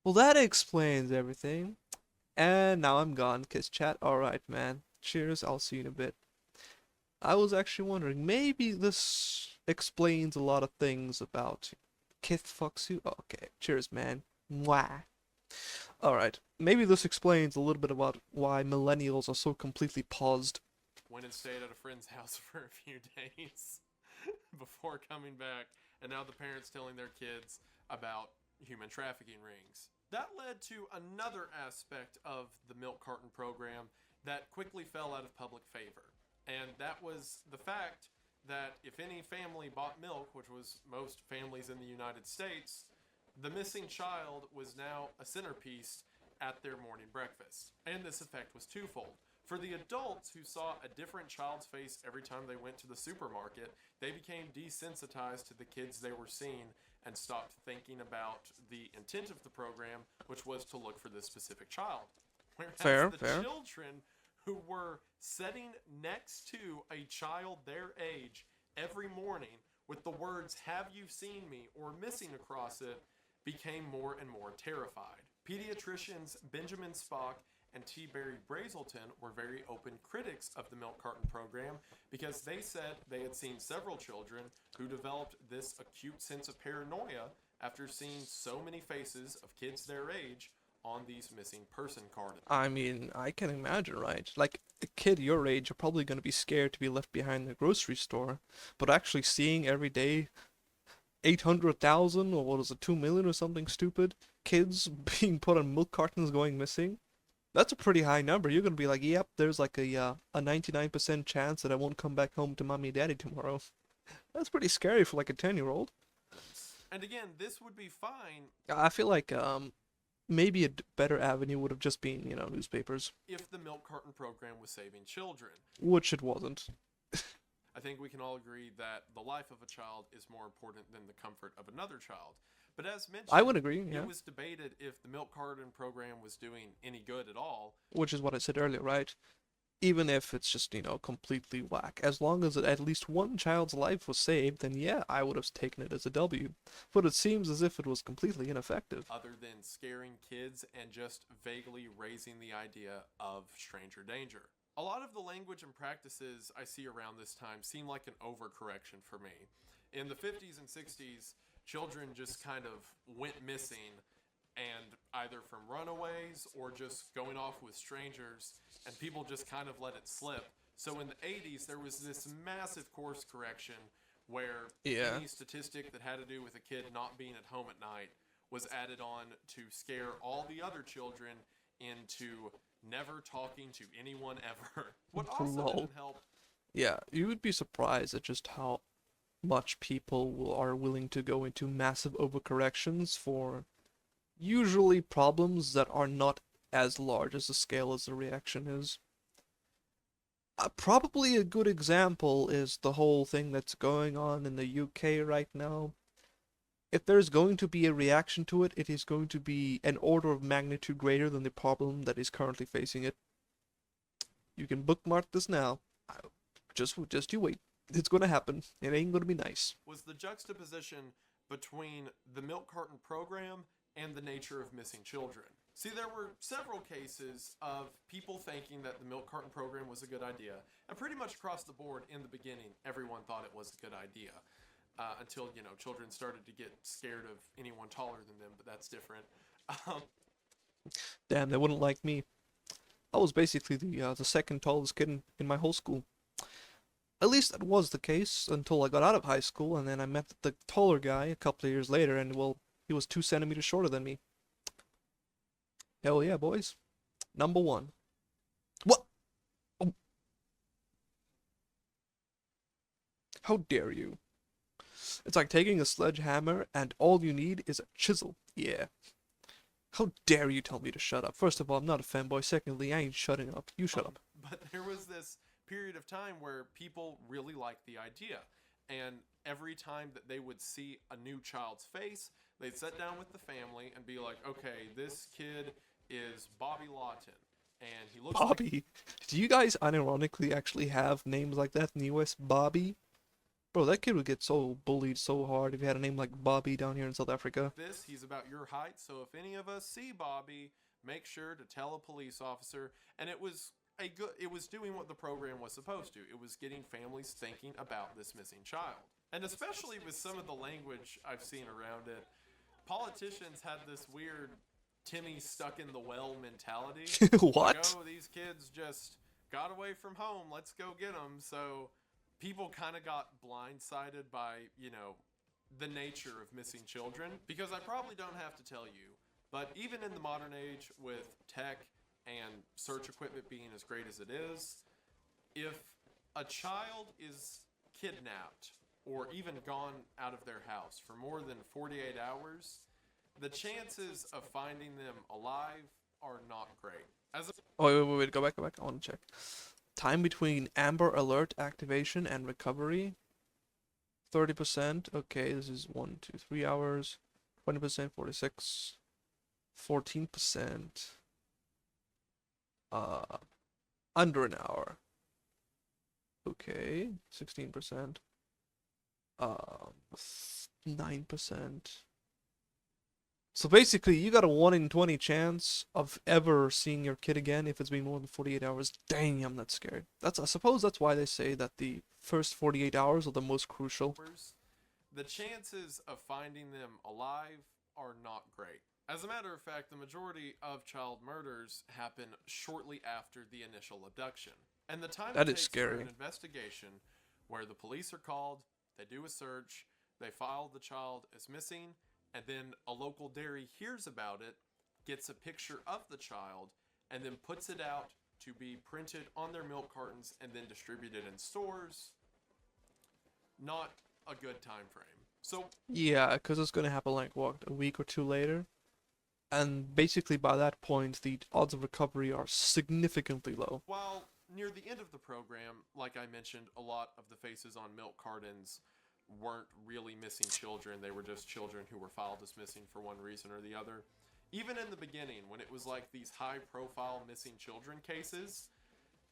Well, that explains everything. And now I'm gone. Kiss chat. Alright, man. Cheers. I'll see you in a bit. I was actually wondering, maybe this explains a lot of things about Kith fucks you. Okay. Cheers, man. Mwah. Alright. Maybe this explains a little bit about why millennials are so completely paused. went and stayed at a friend's house for a few days before coming back, and now the parents telling their kids about human trafficking rings. That led to another aspect of the milk carton program that quickly fell out of public favor, and that was the fact that if any family bought milk, which was most families in the United States, the missing child was now a centerpiece at their morning breakfast. And this effect was twofold. For the adults who saw a different child's face every time they went to the supermarket, they became desensitized to the kids they were seeing and stopped thinking about the intent of the program, which was to look for this specific child. Whereas the children who were sitting next to a child their age every morning with the words, "Have you seen me?" or missing across it, became more and more terrified. Pediatricians Benjamin Spock and T. Barry Brazelton were very open critics of the milk carton program because they said they had seen several children who developed this acute sense of paranoia after seeing so many faces of kids their age on these missing person cards. I mean, I can imagine, right? Like, a kid your age, you're probably going to be scared to be left behind in the grocery store, but actually seeing every day 800,000, or what is it, 2 million or something stupid, kids being put on milk cartons going missing, that's a pretty high number. You're going to be like, yep, there's like a 99% chance that I won't come back home to mommy and daddy tomorrow. That's pretty scary for like a 10-year-old. And again, this would be fine. I feel like maybe a better avenue would have just been, newspapers. If the milk carton program was saving children. Which it wasn't. I think we can all agree that the life of a child is more important than the comfort of another child. But as mentioned, I would agree, yeah. It was debated if the milk carton program was doing any good at all. Which is what I said earlier, right? Even if it's just, completely whack. As long as at least one child's life was saved, then yeah, I would have taken it as a W. But it seems as if it was completely ineffective. Other than scaring kids and just vaguely raising the idea of stranger danger. A lot of the language and practices I see around this time seem like an overcorrection for me. In the 50s and 60s, children just kind of went missing, and either from runaways or just going off with strangers, and people just kind of let it slip. So in the 80s, there was this massive course correction where any statistic that had to do with a kid not being at home at night was added on to scare all the other children into never talking to anyone ever. What also didn't help. Yeah, you would be surprised at just how much people are willing to go into massive overcorrections for usually problems that are not as large as the scale as the reaction is. Probably a good example is the whole thing that's going on in the UK right now. If there's going to be a reaction to it, it is going to be an order of magnitude greater than the problem that is currently facing it. You can bookmark this now. Just you wait. It's gonna happen. It ain't gonna be nice. Was the juxtaposition between the milk carton program and the nature of missing children. See, there were several cases of people thinking that the milk carton program was a good idea, and pretty much across the board in the beginning, everyone thought it was a good idea. Until, children started to get scared of anyone taller than them, but that's different. Damn, they wouldn't like me. I was basically the second tallest kid in my whole school. At least that was the case until I got out of high school, and then I met the taller guy a couple of years later, and well, he was 2 centimeters shorter than me. Hell yeah, boys. Number one. What? Oh. How dare you? It's like taking a sledgehammer and all you need is a chisel. Yeah. How dare you tell me to shut up? First of all, I'm not a fanboy. Secondly, I ain't shutting up. You shut up. But there was this period of time where people really liked the idea. And every time that they would see a new child's face, they'd sit down with the family and be like, okay, this kid is Bobby Lawton. And he looks Bobby. like... Do you guys unironically actually have names like that in the US? Bobby? Bro, that kid would get so bullied so hard if he had a name like Bobby down here in South Africa. He's about your height, so if any of us see Bobby, make sure to tell a police officer. And it was doing what the program was supposed to. It was getting families thinking about this missing child. And especially with some of the language I've seen around it, politicians had this weird Timmy stuck in the well mentality. What? Like, oh, these kids just got away from home, let's go get them. So people kind of got blindsided by, the nature of missing children. Because I probably don't have to tell you, but even in the modern age with tech and search equipment being as great as it is, if a child is kidnapped or even gone out of their house for more than 48 hours, the chances of finding them alive are not great. Oh, wait, go back. I want to check. Time between Amber Alert activation and recovery. 30%. Okay, this is 1, 2, 3 hours. 20%, 46. 14%. Under an hour. Okay, 16%. 9%. So basically, you got a 1 in 20 chance of ever seeing your kid again if it's been more than 48 hours. Dang, I'm not scared. I suppose that's why they say that the first 48 hours are the most crucial. The chances of finding them alive are not great. As a matter of fact, the majority of child murders happen shortly after the initial abduction. And the time that it is takes scary. for an investigation where the police are called, they do a search, they file the child as missing, and then a local dairy hears about it, gets a picture of the child, and then puts it out to be printed on their milk cartons and then distributed in stores. Not a good time frame. So yeah, because it's gonna happen like what, a week or two later, and basically by that point the odds of recovery are significantly low. While near the end of the program, like I mentioned, a lot of the faces on milk cartons weren't really missing children. They were just children who were filed as missing for one reason or the other. Even in the beginning, when it was like these high-profile missing children cases,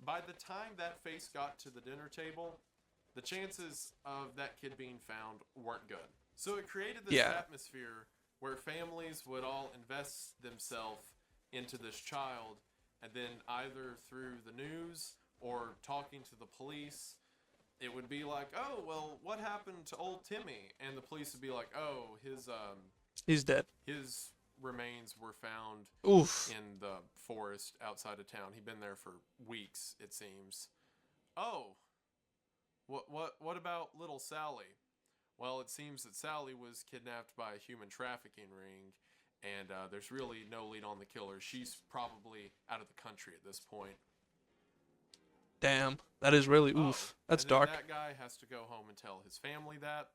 by the time that face got to the dinner table, the chances of that kid being found weren't good. So it created this atmosphere where families would all invest themselves into this child, and then either through the news or talking to the police, it would be like, oh, well, what happened to old Timmy? And the police would be like, oh, he's dead. His remains were found in the forest outside of town. He'd been there for weeks, it seems. Oh, what about little Sally? Well, it seems that Sally was kidnapped by a human trafficking ring, and there's really no lead on the killer. She's probably out of the country at this point. Damn, that is really oof. That's and then dark. That guy has to go home and tell his family that,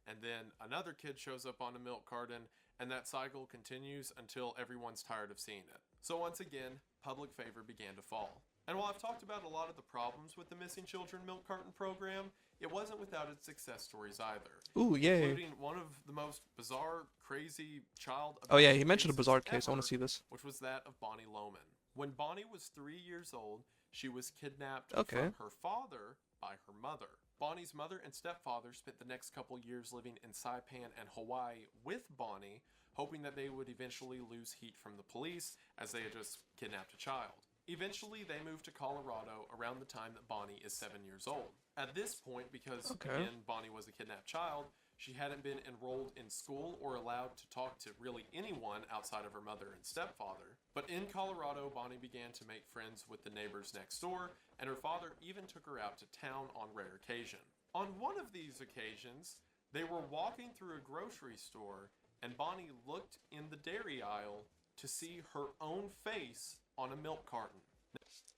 and then another kid shows up on a milk carton, and that cycle continues until everyone's tired of seeing it. So once again, public favor began to fall. And while I've talked about a lot of the problems with the Missing Children Milk Carton program, it wasn't without its success stories either. Ooh, yay. Including one of the most bizarre, crazy child Oh yeah, abduction he mentioned a cases bizarre case. I want ever, to see this. which was that of Bonnie Loman. When Bonnie was 3 years old, she was kidnapped Okay. from her father by her mother. Bonnie's mother and stepfather spent the next couple years living in Saipan and Hawaii with Bonnie, hoping that they would eventually lose heat from the police as they had just kidnapped a child. Eventually, they moved to Colorado around the time that Bonnie is 7 years old. At this point, because again, Bonnie was a kidnapped child, she hadn't been enrolled in school or allowed to talk to really anyone outside of her mother and stepfather. But in Colorado, Bonnie began to make friends with the neighbors next door, and her father even took her out to town on rare occasion. On one of these occasions, they were walking through a grocery store, and Bonnie looked in the dairy aisle to see her own face on a milk carton.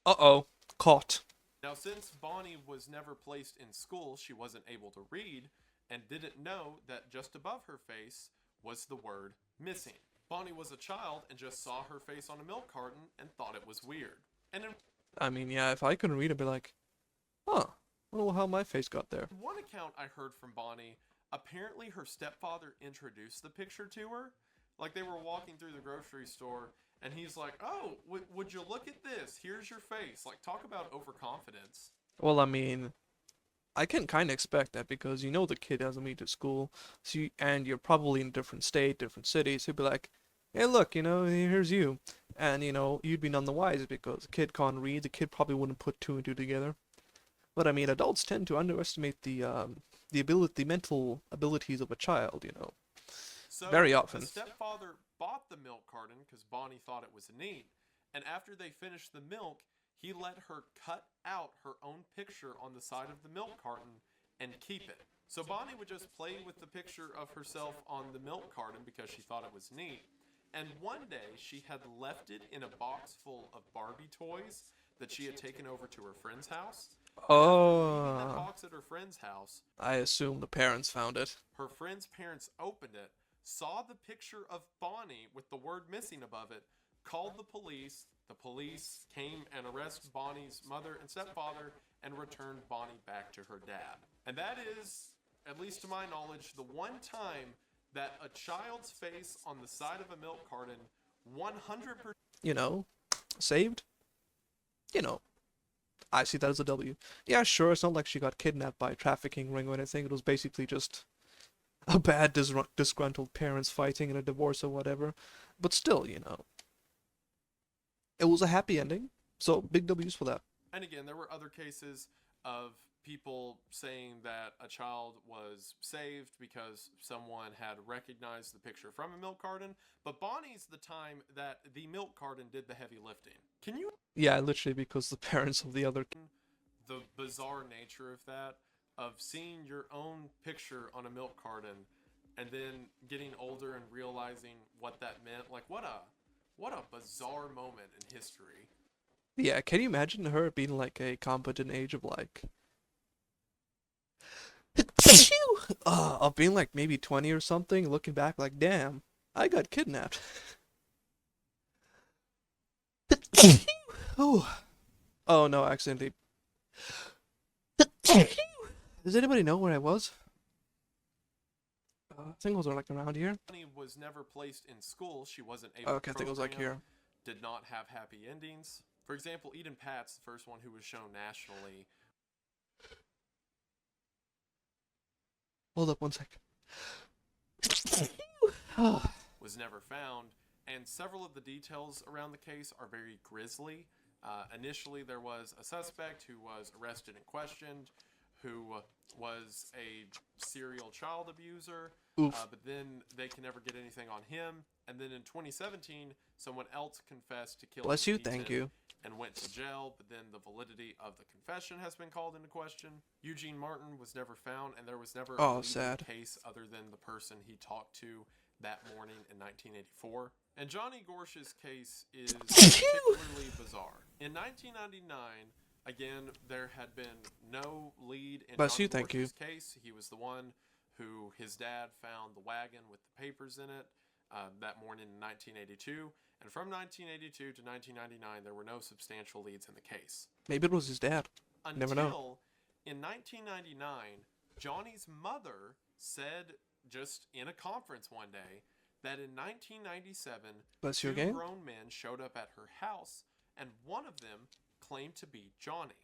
Uh-oh. Caught. Now, since Bonnie was never placed in school, she wasn't able to read and didn't know that just above her face was the word missing. Bonnie was a child and just saw her face on a milk carton and thought it was weird. And in I mean, yeah, if I couldn't read, I'd be like, huh, I wonder how my face got there. one account I heard from Bonnie, apparently her stepfather introduced the picture to her. Like, they were walking through the grocery store, and he's like, oh, would you look at this? Here's your face. Like, talk about overconfidence. Well, I mean, I can kind of expect that because you know the kid hasn't been to school, so and you're probably in a different state, different city, so he'd be like, hey, look, here's you. And, you'd be none the wiser because the kid can't read, the kid probably wouldn't put two and two together. But, I mean, adults tend to underestimate the mental abilities of a child, So very often. The stepfather bought the milk carton because Bonnie thought it was neat, and after they finished the milk, he let her cut out her own picture on the side of the milk carton and keep it. So Bonnie would just play with the picture of herself on the milk carton because she thought it was neat. And one day, she had left it in a box full of Barbie toys that she had taken over to her friend's house. Leaving that Oh, box at her friend's house, I assume the parents found it. her friend's parents opened it, saw the picture of Bonnie with the word missing above it, called the police. The police came and arrested Bonnie's mother and stepfather and returned Bonnie back to her dad. And that is, at least to my knowledge, the one time that a child's face on the side of a milk carton 100% Saved? I see that as a W. Yeah, sure, it's not like she got kidnapped by a trafficking ring or anything. It was basically just a bad disgruntled parents fighting in a divorce or whatever. But still, it was a happy ending. So, big W's for that. And again, there were other cases of people saying that a child was saved because someone had recognized the picture from a milk carton, but Bonnie's the time that the milk carton did the heavy lifting. Can you Yeah, literally because the parents of the other... the bizarre nature of that, of seeing your own picture on a milk carton and then getting older and realizing what that meant? Like, what a bizarre moment in history. Yeah, can you imagine her being like a competent age of like... of being like maybe 20 or something, looking back like, damn, I got kidnapped. Oh no, accidentally. Does anybody know where I was? I think it was like around here. Bonnie was never placed in school. She wasn't able Okay, I to think it was like program, here. did not have happy endings. For example, Eden Pat's the first one who was shown nationally. Hold up one sec. Was never found, and several of the details around the case are very grisly. Initially, there was a suspect who was arrested and questioned, who was a serial child abuser, but then they can never get anything on him. And then in 2017, someone else confessed to killing Bless you, Ethan thank you. and went to jail, but then the validity of the confession has been called into question. Eugene Martin was never found, and there was never a leading sad. case other than the person he talked to that morning in 1984. And Johnny Gorsh's case is particularly bizarre. In 1999, again, there had been no lead in Bless Johnny you, thank you. Gorsh's case. He was the one who his dad found the wagon with the papers in it that morning in 1982. And from 1982 to 1999, there were no substantial leads in the case. Maybe it was his dad. Never know. Until in 1999, Johnny's mother said just in a conference one day that in 1997, Bless you two again. grown men showed up at her house, and one of them claimed to be Johnny.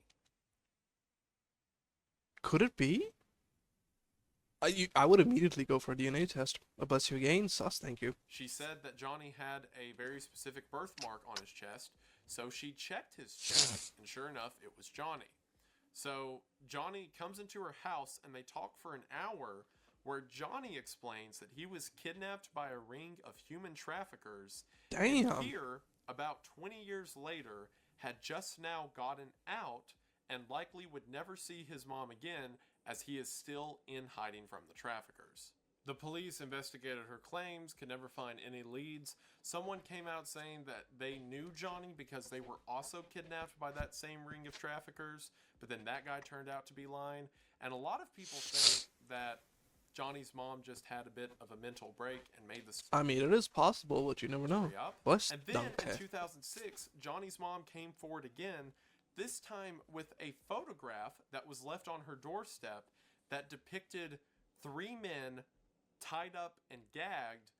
Could it be? I would immediately go for a DNA test. Bless you again. Sus, thank you. She said that Johnny had a very specific birthmark on his chest, so she checked his chest, and sure enough, it was Johnny. So Johnny comes into her house, and they talk for an hour, where Johnny explains that he was kidnapped by a ring of human traffickers. Damn. And here, about 20 years later, had just now gotten out and likely would never see his mom again, as he is still in hiding from the traffickers. The police investigated her claims, could never find any leads. Someone came out saying that they knew Johnny because they were also kidnapped by that same ring of traffickers, but then that guy turned out to be lying. And a lot of people think that Johnny's mom just had a bit of a mental break and made the I mean, it is possible, but you never know. up. Bless And then in 2006, Johnny's mom came forward again, this time with a photograph that was left on her doorstep that depicted three men tied up and gagged,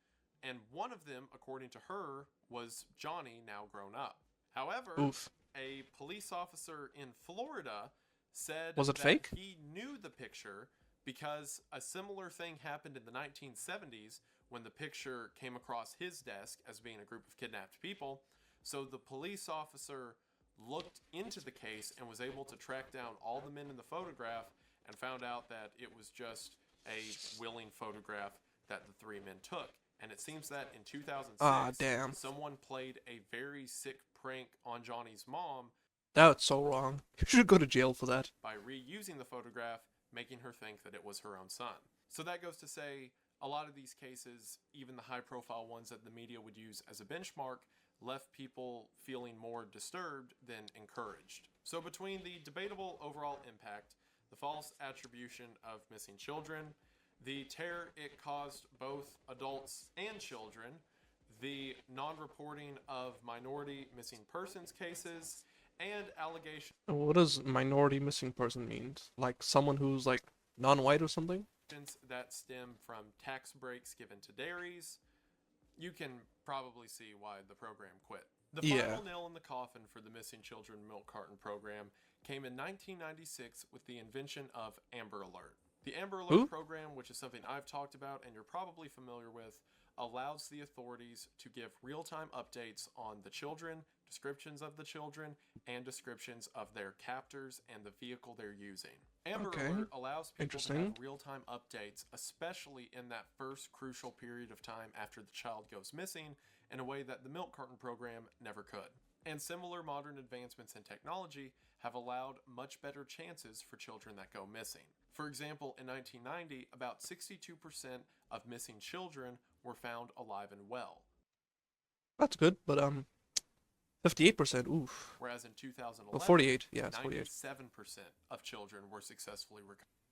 and one of them, according to her, was Johnny, now grown up. However, Oof. a police officer in Florida said Was it that fake? he knew the picture because a similar thing happened in the 1970s when the picture came across his desk as being a group of kidnapped people. So the police officer looked into the case and was able to track down all the men in the photograph and found out that it was just a willing photograph that the three men took. And it seems that in 2006, damn. someone played a very sick prank on Johnny's mom That's so wrong. You should go to jail for that. by reusing the photograph, making her think that it was her own son. So that goes to say, a lot of these cases, even the high-profile ones that the media would use as a benchmark, left people feeling more disturbed than encouraged. So between the debatable overall impact, the false attribution of missing children, the terror it caused both adults and children, the non-reporting of minority missing persons cases, and allegations What does minority missing person mean? Like someone who's like non-white or something? that stem from tax breaks given to dairies, you can probably see why the program quit. The final nail in the coffin for the Missing Children Milk Carton program came in 1996 with the invention of Amber Alert. The Amber Alert program, which is something I've talked about and you're probably familiar with, allows the authorities to give real-time updates on the children, descriptions of the children, and descriptions of their captors and the vehicle they're using. Amber Alert allows people to have real-time updates, especially in that first crucial period of time after the child goes missing, in a way that the milk carton program never could. And similar modern advancements in technology have allowed much better chances for children that go missing. For example, in 1990, about 62% of missing children were found alive and well. That's good, but 58%, oof. Whereas in 2011, Well, 48, yeah, it's 48. 97% of children were successfully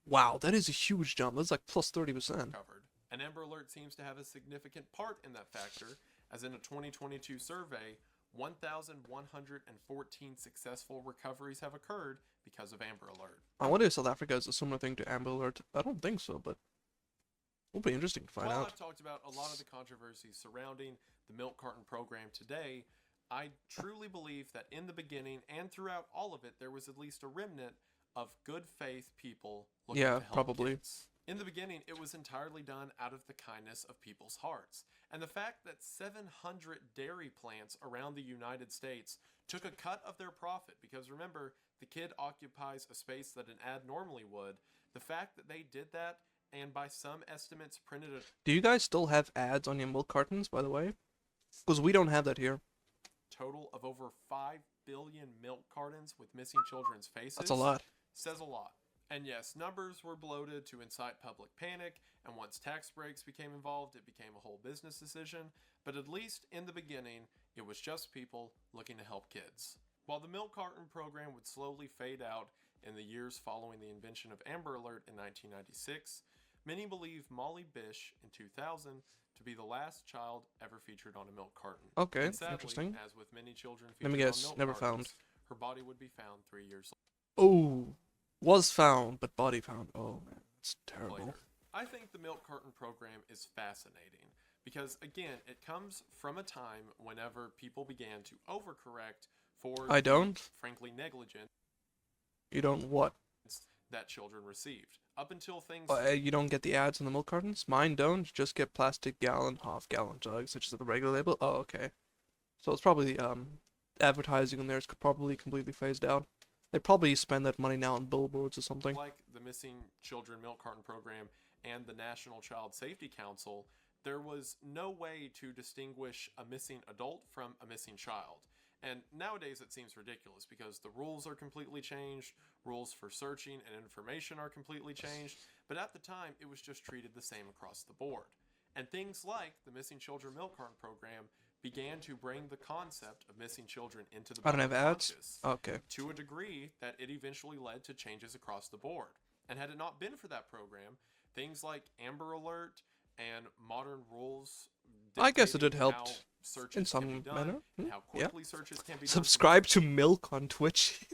Wow, that is a huge jump. That's like plus 30%. recovered. And Amber Alert seems to have a significant part in that factor, as in a 2022 survey, 1,114 successful recoveries have occurred because of Amber Alert. I wonder if South Africa is a similar thing to Amber Alert. I don't think so, but it'll be interesting to find While out. I've talked about a lot of the controversies surrounding the milk carton program today, I truly believe that in the beginning and throughout all of it, there was at least a remnant of good faith people looking to help probably. kids. In the beginning, it was entirely done out of the kindness of people's hearts. And the fact that 700 dairy plants around the United States took a cut of their profit, because remember, the kid occupies a space that an ad normally would, the fact that they did that, and by some estimates printed a Do you guys still have ads on your milk cartons, by the way? Because we don't have that here. total of over 5 billion milk cartons with missing children's faces. That's a lot. Says a lot. And yes, numbers were bloated to incite public panic, and once tax breaks became involved, it became a whole business decision, but at least in the beginning, it was just people looking to help kids. While the milk carton program would slowly fade out in the years following the invention of Amber Alert in 1996, Many believe Molly Bish in 2000 to be the last child ever featured on a milk carton. Okay, And sadly, interesting. as with many children Let me featured on guess, milk never cartons, found. her body would be found 3 years Oh, was found, but body found. Oh man, that's terrible. later. I think the milk carton program is fascinating because, again, it comes from a time whenever people began to overcorrect for I don't. frankly negligence You don't what? that children received. Up until things You don't get the ads in the milk cartons? Mine don't. You just get plastic gallon, half-gallon jugs, such as the regular label. Oh, okay. So it's probably advertising in there is probably completely phased out. They probably spend that money now on billboards or something. like the Missing Children Milk Carton Program and the National Child Safety Council, there was no way to distinguish a missing adult from a missing child. And nowadays it seems ridiculous because the rules are completely changed, rules for searching and information are completely changed, but at the time it was just treated the same across the board. And things like the Missing Children Milk Carton Program began to bring the concept of missing children into the I don't have public ads? conscious Okay. to a degree that it eventually led to changes across the board. And had it not been for that program, things like Amber Alert and modern rules I guess it did dictating help how searches in can some be done, manner. and how Yeah. quickly searches can be done Subscribe to Milk on Twitch.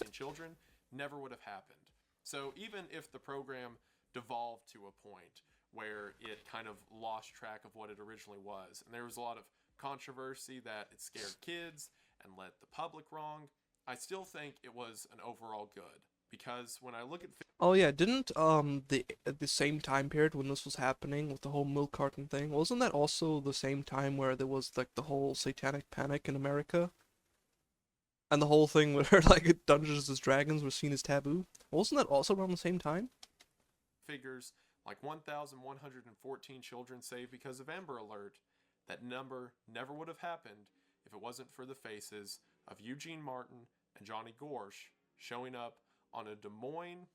in children never would have happened. So even if the program devolved to a point where it kind of lost track of what it originally was, and there was a lot of controversy that it scared kids and led the public wrong, I still think it was an overall good. Because when I look at Oh yeah, didn't the at the same time period when this was happening with the whole milk carton thing, wasn't that also the same time where there was like the whole satanic panic in America? And the whole thing where like Dungeons and Dragons were seen as taboo? Wasn't that also around the same time? figures like 1,114 children saved because of Amber Alert, that number never would have happened if it wasn't for the faces of Eugene Martin and Johnny Gorsh showing up on a Des Moines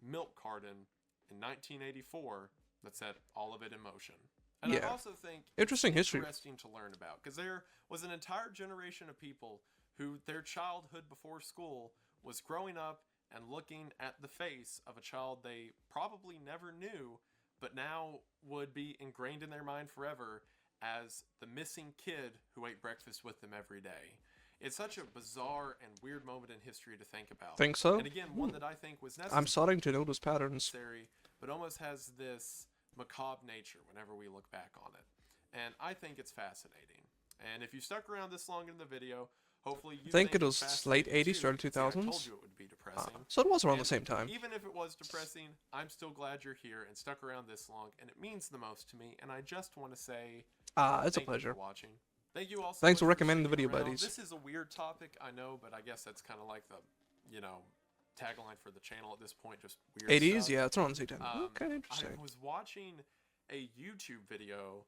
milk carton in 1984 that set all of it in motion. And Yeah. I also think Interesting it's history. interesting to learn about because there was an entire generation of people who their childhood before school was growing up and looking at the face of a child they probably never knew, but now would be ingrained in their mind forever as the missing kid who ate breakfast with them every day. It's such a bizarre and weird moment in history to think about. Think so? And again, one that I think was I'm starting to notice patterns. necessary, but almost has this macabre nature whenever we look back on it. And I think it's fascinating. And if you stuck around this long in the video, hopefully you Think it it's was late fascinating 80s, too. early See, I 2000s? told you it would be depressing. So it was around And the same time. Even if it was depressing, I'm still glad you're here and stuck around this long, and it means the most to me. And I just want to say, It's a thank you pleasure. for watching. Thank you all so Thanks much for recommending the sticking video, around. buddies. This is a weird topic, I know, but I guess that's kind of like the, tagline for the channel at this point. Just weird 80s? stuff. Yeah, it's around the same time. Okay, I interesting. was watching a YouTube video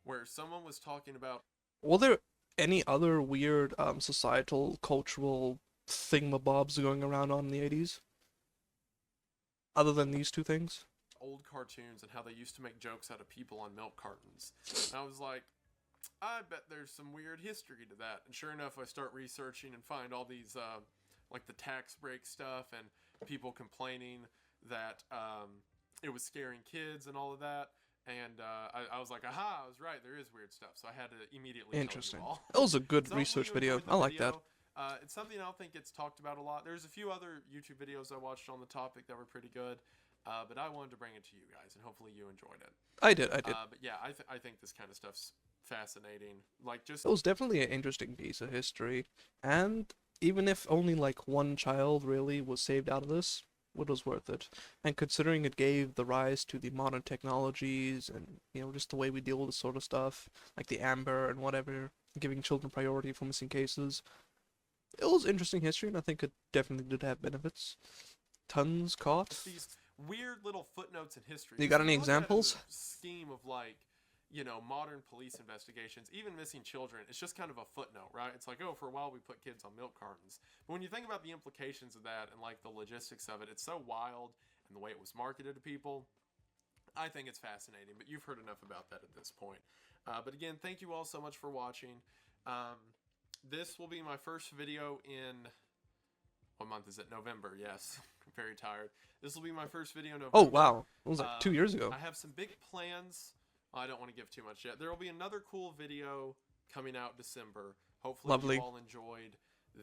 where someone was talking about Were there any other weird societal, cultural thingamabobs going around in the 80s? Other than these two things? old cartoons and how they used to make jokes out of people on milk cartons. And I was like, I bet there's some weird history to that. And sure enough, I start researching and find all these, like the tax break stuff and people complaining that it was scaring kids and all of that. And I was like, aha, I was right. There is weird stuff. So I had to immediately Interesting. tell you all. That was a good So hopefully research you video. enjoyed the I like that. video. It's something I don't think gets talked about a lot. There's a few other YouTube videos I watched on the topic that were pretty good. But I wanted to bring it to you guys, and hopefully you enjoyed it. I did. But yeah, I think this kind of stuff's fascinating. Like, just It was definitely an interesting piece of history, and even if only like one child really was saved out of this, it was worth it. And considering it gave the rise to the modern technologies and, just the way we deal with this sort of stuff, like the Amber and whatever, giving children priority for missing cases, it was interesting history, and I think it definitely did have benefits. Tons caught. just these weird little footnotes in history. You got Just any look at it as examples? a scheme of like, modern police investigations, even missing children. It's just kind of a footnote, right? It's like, oh, for a while we put kids on milk cartons. But when you think about the implications of that and like the logistics of it, it's so wild, and the way it was marketed to people, I think it's fascinating. But you've heard enough about that at this point. But again, thank you all so much for watching. This will be my first video in what month is it? November. Yes, I'm very tired. This will be my first video in November. Oh wow, it was like 2 years ago. I have some big plans. I don't want to give too much yet. There will be another cool video coming out December. Hopefully Lovely. you all enjoyed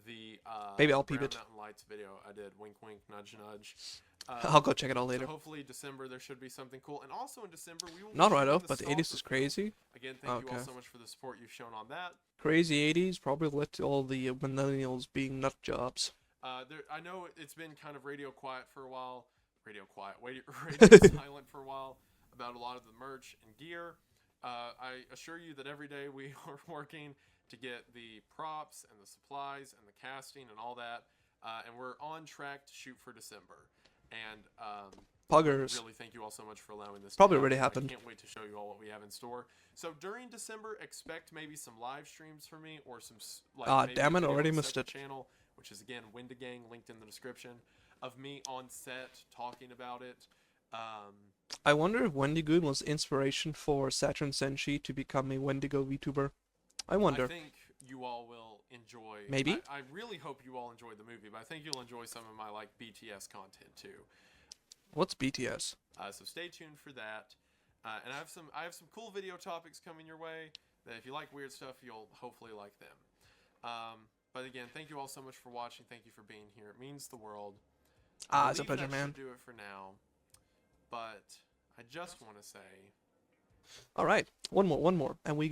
the Maybe I'll peep Brown it. Mountain Lights video I did. Wink, wink, nudge, nudge. I'll go check it out So later. hopefully December there should be something cool. And also in December we will be Not right shooting off, the but the 80s is Stalker film. crazy. Again, thank you all Okay. so much for the support you've shown on that. Crazy 80s probably led to all the millennials being nut jobs. I know it's been kind of radio quiet for a while. Radio quiet. Radio silent for a while about a lot of the merch and gear. I assure you that every day we are working to get the props and the supplies and the casting and all that. And we're on track to shoot for December. And Puggers. really thank you all so much for allowing this Probably to already happen. happened. I can't wait to show you all what we have in store. So during December, expect maybe some live streams for me or some maybe Damn a it, video already on missed separate it. channel, which is again Wendigoon, linked in the description, of me on set talking about it. I wonder if Wendigoon was inspiration for Saturn Senshi to become a Wendigo VTuber. I wonder. I think you all will enjoy. Maybe? I really hope you all enjoy the movie, but I think you'll enjoy some of my like BTS content too. What's BTS? So stay tuned for that. And I have some cool video topics coming your way that if you like weird stuff, you'll hopefully like them. But again, thank you all so much for watching. Thank you for being here. It means the world. It's a pleasure, that man. should do it for now. But I just want to say, All right, one more, and we